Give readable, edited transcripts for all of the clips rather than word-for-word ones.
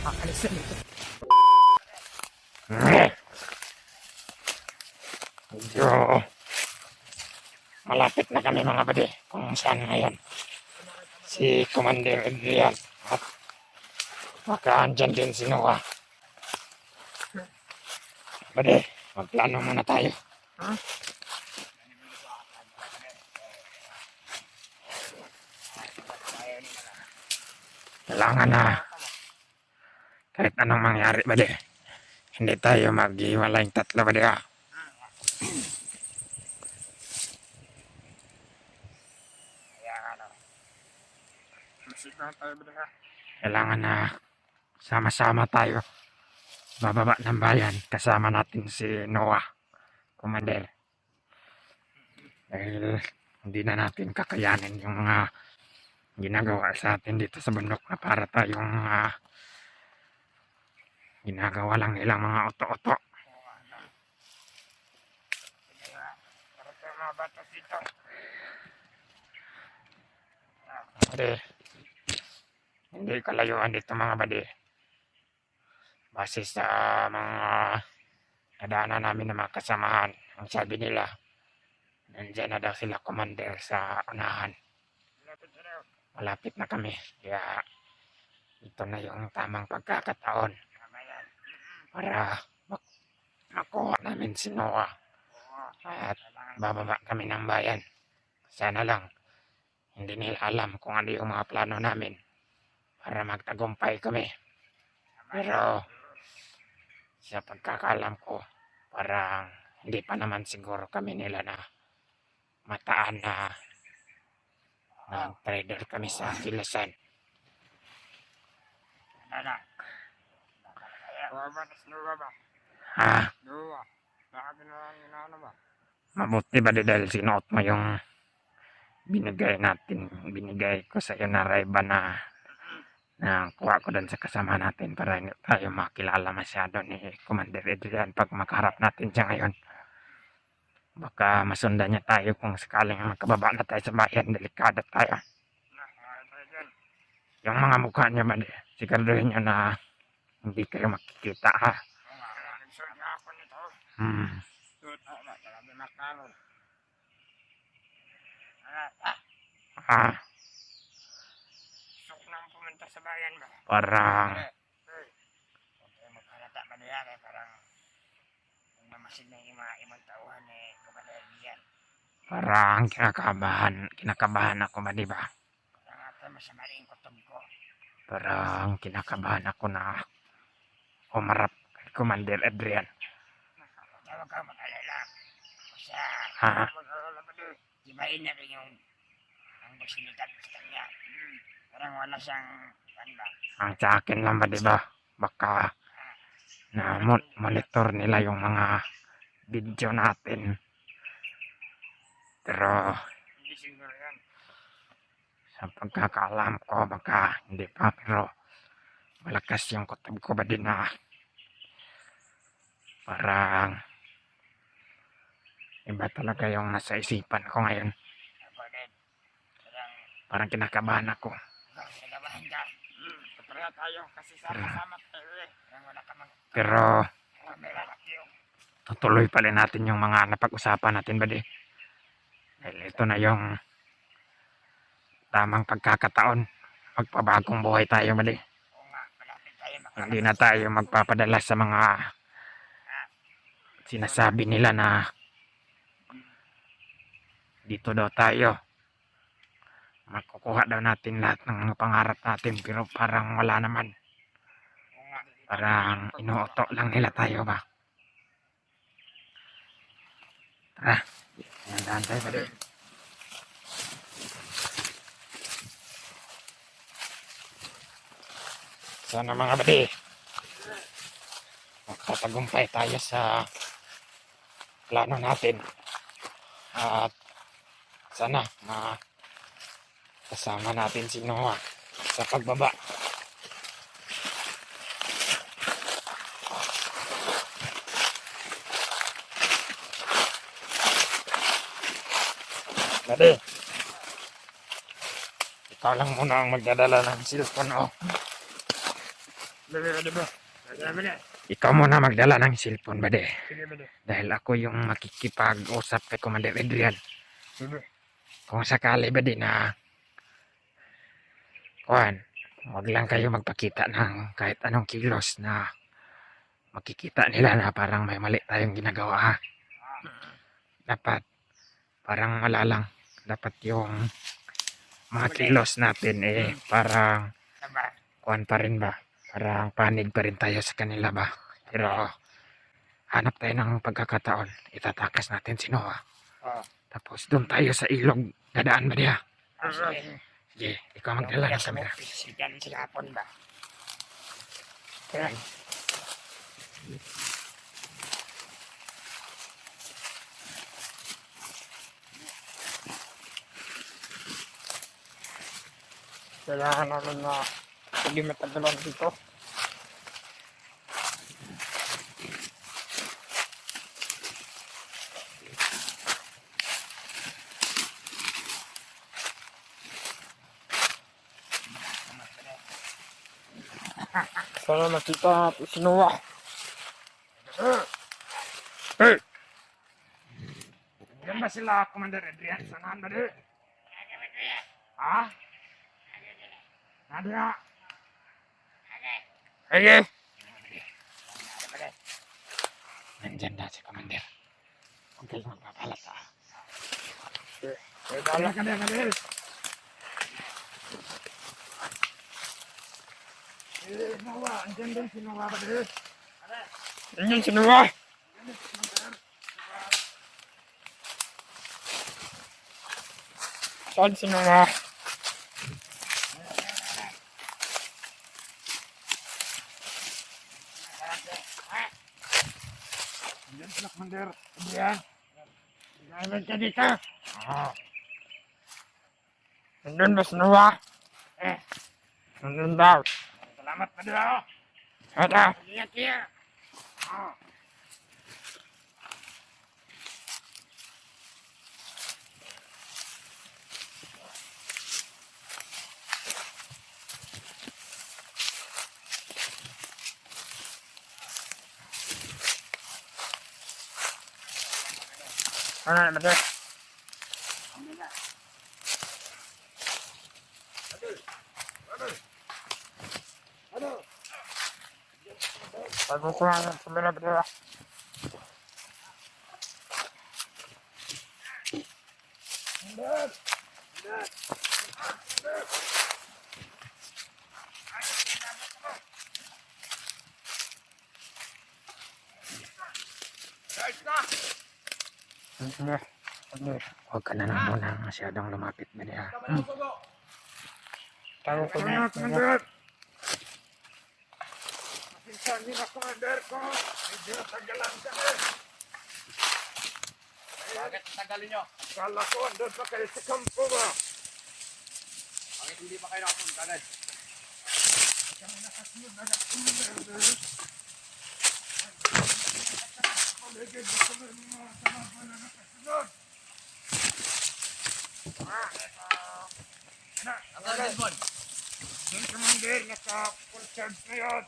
Alisin ito. Medyo malapit na kami mga bade kung saan ngayon si Commander Adrian at baka andyan din si Noah. Bade, magplano muna tayo. Kailangan na kahit anong mangyari bade, hindi tayo maghiwalayng tatlo bade ha. Kailangan na sama-sama tayo bababa ng bayan kasama natin si Noah, Commander. Dahil hindi na natin kakayanin yung mga ginagawa sa atin dito sa bundok na para tayong ginagawa lang nilang mga oto-oto. Hindi kalayuan dito mga bade. Base sa mga nadaanan namin ng mga kasamahan, ang sabi nila, nandiyan na daw sila Commander sa unahan. Malapit na kami, kaya ito na yung tamang pagkakataon para makuha namin si Noah at bababa kami ng bayan. Sana lang hindi nila alam kung ano yung mga plano namin para magtagumpay kami. Pero sa pagkakalam ko, parang hindi pa naman siguro kami nila na mataan na trader kami sa kilasan. Ha? Mabuti ba dahil sinuot mo yung binigay ko sa iyo na Ray-Ban na kuha ko doon sa kasama natin para hindi tayo makilala masyado ni Commander Adrian pag makaharap natin siya ngayon. Baka masundan niya tayo kung sakaling makababa na tayo sa bayan, delikado tayo. Yung mga mukha niya man, siguraduhin niyo na hindi kayo makikita ha. Sok nang pumunta sa bayan ba? Parang Maghalata ba na yan parang mamasid na yung mga ibang tauhan Commander. parang kinakabahan ako ba, di ba? Parang ata masama rin yung kutob ko. Parang kinakabahan ako na umarap kay Commander Adrian. Tawag ka mag-alala. Kasi mag-alala ba doon? Ibahin na rin yung ang basilidad sa kanya. Parang wala siyang ba? Ang sa akin lang ba, di ba? Baka na monitor nila yung mga video natin. Pero Hindi siguro yan. sa pagkakaalam ko, baka hindi pa. Pero malakas yung kutob ko ba din na parang iba talaga yung nasa isipan ko ngayon. Ako din. Parang kinakabahan ako. Nagabahan ka. Pareha tayo kasi sama-sama tayo eh. Wala ka mag... Pero May lalaki yung... tutuloy pala natin yung mga napag-usapan natin ba di? Dahil ito na yung tamang pagkakataon. Magpabagong buhay tayo ba di? Oo nga, malapit tayo. Hindi na tayo magpapadala sa mga sinasabi nila na dito daw tayo. Makukuha daw natin lahat ng mga pangarap natin pero parang wala naman. Parang inuuto lang nila tayo ba? Tara, nandahan tayo ba din? Sana mga badi, magtatagumpay tayo sa plano natin. At sana kasama natin si Noah sa pagbaba. Badi, ikaw lang muna ang magdadala ng cellphone oh. Bade ba? Bade. Ikaw muna magdala ng cellphone, bade. Sige bade. Dahil ako yung makikipag-usap kay Commander Adrian. Bade. Kung sakali ba din na kuhan, huwag lang kayo magpakita ng kahit anong kilos na makikita nila na parang may mali tayong ginagawa ha. Dapat parang wala lang. Dapat yung mga kilos natin parang Tama. kuhan pa rin ba? Parang panig pa rin tayo sa kanila ba? Pero hanap tayo ng pagkakataon. Itatakas natin si Noah. Tapos doon tayo sa ilog. Dadaan ba diya? Sige. Sige, ikaw magdala ng kamera. Sigan sila hapon ba? Kaya. Kailangan namin na hindi matagalan dito. Sana makita si Noah. Hey! Yan ba sila, Commander Adrian? Sanahan ba di? Ha? Nadia? Sige. Nandyan na si Commander. Huwag kayong magpapalat ha. Dala ka na, Commander. Noah, andyan din si Noah ba di? Yan si Noah. Saan si Noah? Andyan sila, Commander Adrian. Nailan ka dito? Ah, Nandun ba si Noah? Nandun daw. salamat ba di ha? Ito. Ingat niya. Ah. Ano naman ito? Bago ko lang yung kamera ba? Huwag ka na lang muna masyadong lumapit ba di ha? Tago ko na. Commander! Masinsan niyo na, Commander ko. Medyo natagalan ka eh. Bakit tagalin nyo? Kala ko, andun pa kayo sa kampo ba? Bakit hindi pa kayo nakapunta agad? Kami nakasunod na Commander. Kolegay, gusto mo yung mga kasama na nakasunod. Ang Desmond! Yung Commander, naka-full charge na yun.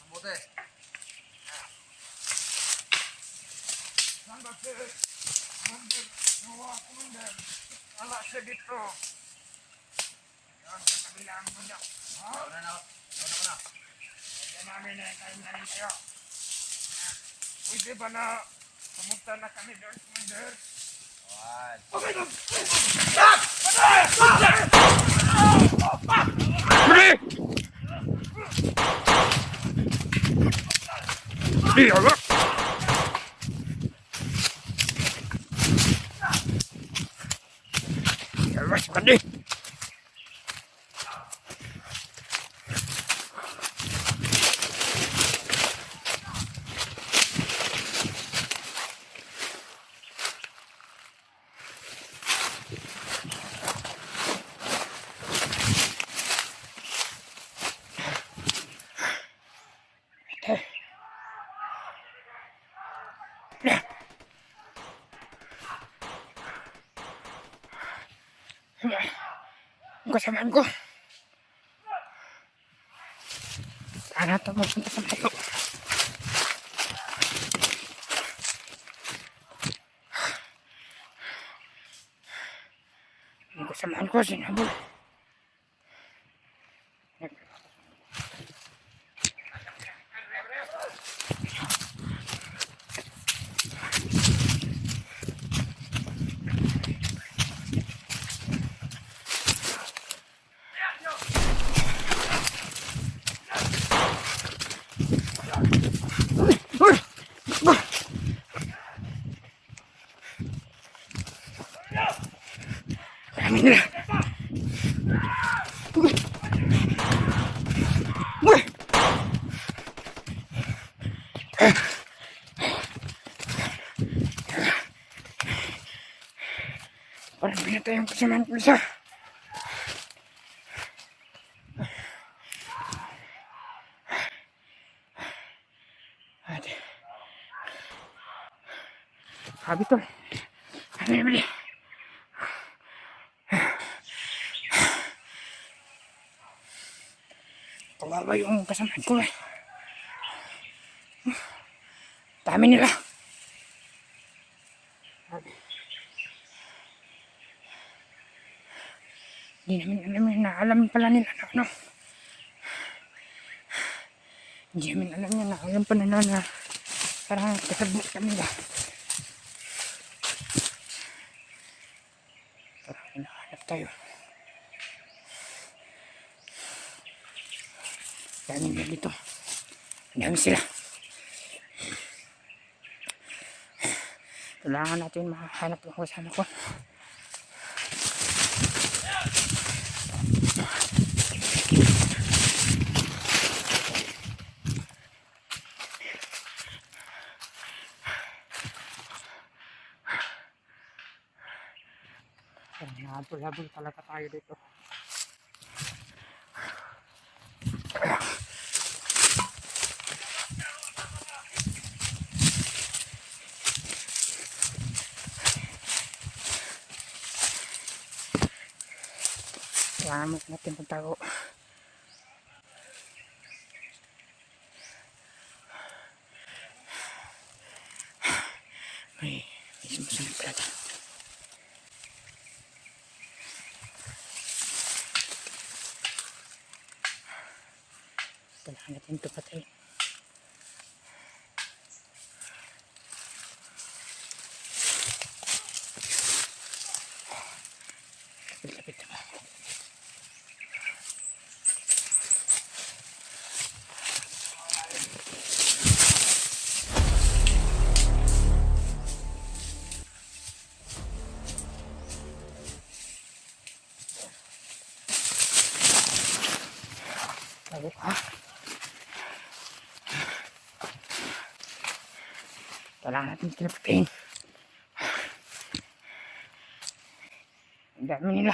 Mabuti. Saan ba si Commander? Noah, Commander. Wala siya dito. Yan, sa kabilang bundok. Ha? Una na. Kaya namin na kayo na rin kayo. Pwede ba na pumunta na kami doon, Commander? One. Okay, doon! Di, ala! Awas, Bandi! Ang kasamaan ko. Saan natin magpunta sa mayo? Yung kasamaan ko, sinabol. Kami nila. Parang pinatay yung kasamaan ko isa. Ate. Sabi to. Ano yung bili? Kawawa yung kasamaan ko eh. Dami nila. Hindi namin alam pala nila na ano. Hindi namin alam niya na alam pa nila na parang kasabot kami ba. Parang hinahanap tayo. Dami nila dito. Dami sila. Kailangan natin makahanap ng kasama ko. Habol-habol talaga tayo dito. Kailangan natin magtago. May sumusunod pala. Kailangan natin ito patay. Lapit-lapit na ba? Sabi ka? Kailangan natin tinapatin. Ang dami nila.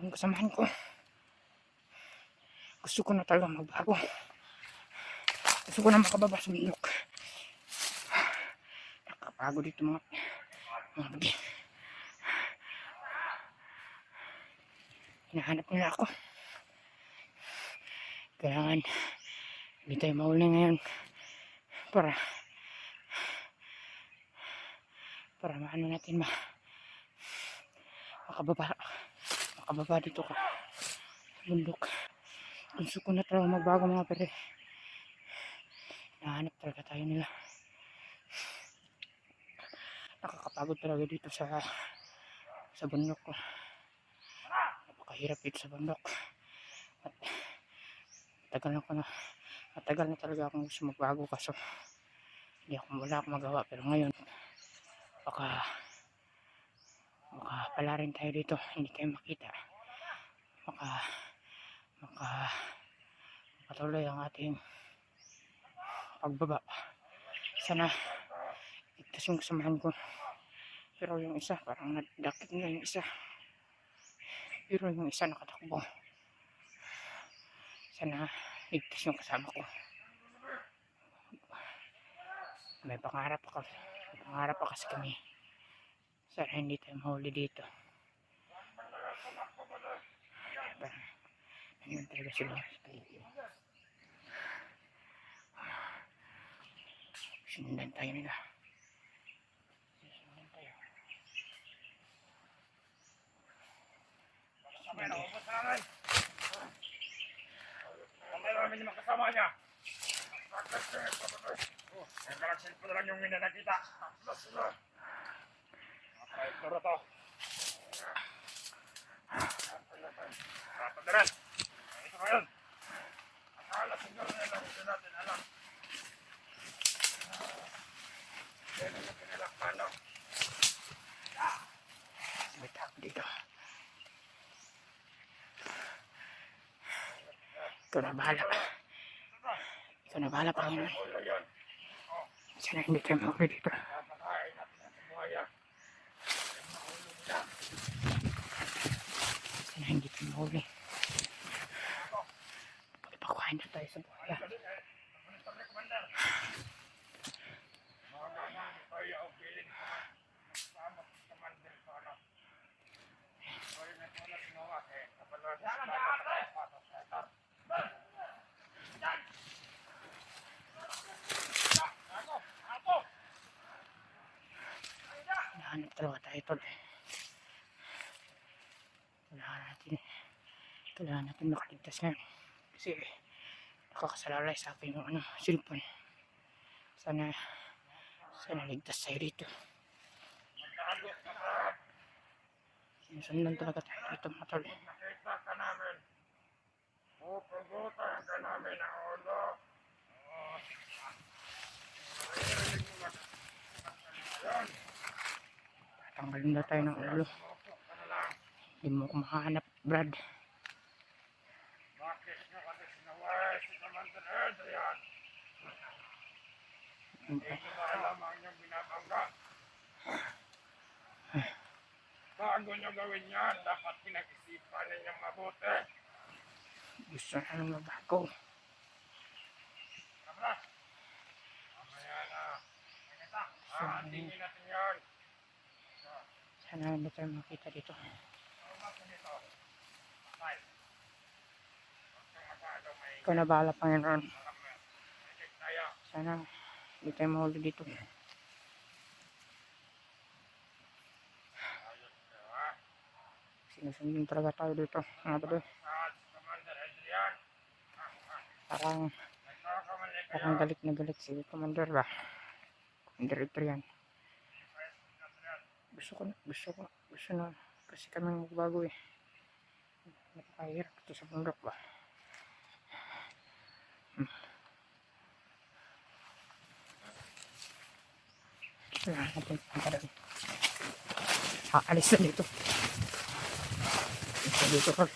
Yung kasamahan ko. Gusto ko na talaga magbago. Gusto ko na makababa sa bundok. Nakapagod dito mga bagi. Hinahanap nila ako. Kailangan hindi tayo mahuli ngayon para maano natin makababa dito ka bundok. Gusto ko na talaga magbago mga pare. Nahanap talaga tayo nila. Nakakapagod talaga dito sa bundok ko. Napakahirap dito sa bundok. At matagal na talaga akong gusto magbago kaso wala akong magawa. Pero ngayon baka pala rin tayo dito, hindi tayo makita. Patuloy ang ating pagbaba. Sana ligtas yung kasamahan ko. Pero yung isa parang nadakit na yung isa. Pero yung isa nakatakbo. Sana ligtas yung kasama ko. May pangarap pa kasi kami. Sana hindi tayo mahuli dito. Parang, ano talaga sila. Sundan tayo nila. Sundan tayo. Sabay na, ubos namin. Sabay namin yung makasama niya. Ang kalaksin ko na lang yung mina nakita. Mga to. Padaran. Ito ngayon. Akala siguro na lang ito natin alam. Kaya na pinalakpan no. Wait up dito. Ikaw na bahala. Ikaw na bahala, Panginoon. Sana hindi tayo mahuli dito. Papakain natin ang buhaya. Sana hindi tayo mahuli. Ipakuhain na tayo sa buhaya. Hinahanap talaga tayo tol. Kailangan natin makaligtas ngayon. Kasi nakakasalalay sa akin yung cellphone. Sana ligtas tayo dito. Sinusundan talaga tayo dito mga tol. Nakita ka namin. Pupugutan ka namin ang ulo. Tanggalin na tayo ng ulo. Hindi mo ko mahanap, Brad. Bakit nyo kasi sinaway si Commander Adrian? Hindi ko na alam ang inyong binabangga. Bago nyo gawin yan, dapat pinag-isipan ninyong mabuti. Gusto na nang mabago. Kamra? Mamaya na. Nakita? Tingin natin yan. Sana hindi tayo makita dito. Ano ba dito? Patay. Huwag kang masyado may Ikaw na bahala, Panginoon. Medit tayo. Sana hindi tayo mahuli dito. Ayos ka, ha? Sinusundan talaga tayo dito. Mga bado. Commander Adrian. Parang Nagkakamali kayo. Parang galit na galit si Commander ba? Commander Adrian. Gusto na kasi kami magbago eh. Napakahirap ito sa bundok ba? Kailangan natin pangkaroon. Aalis na dito. Ito dito, Carl.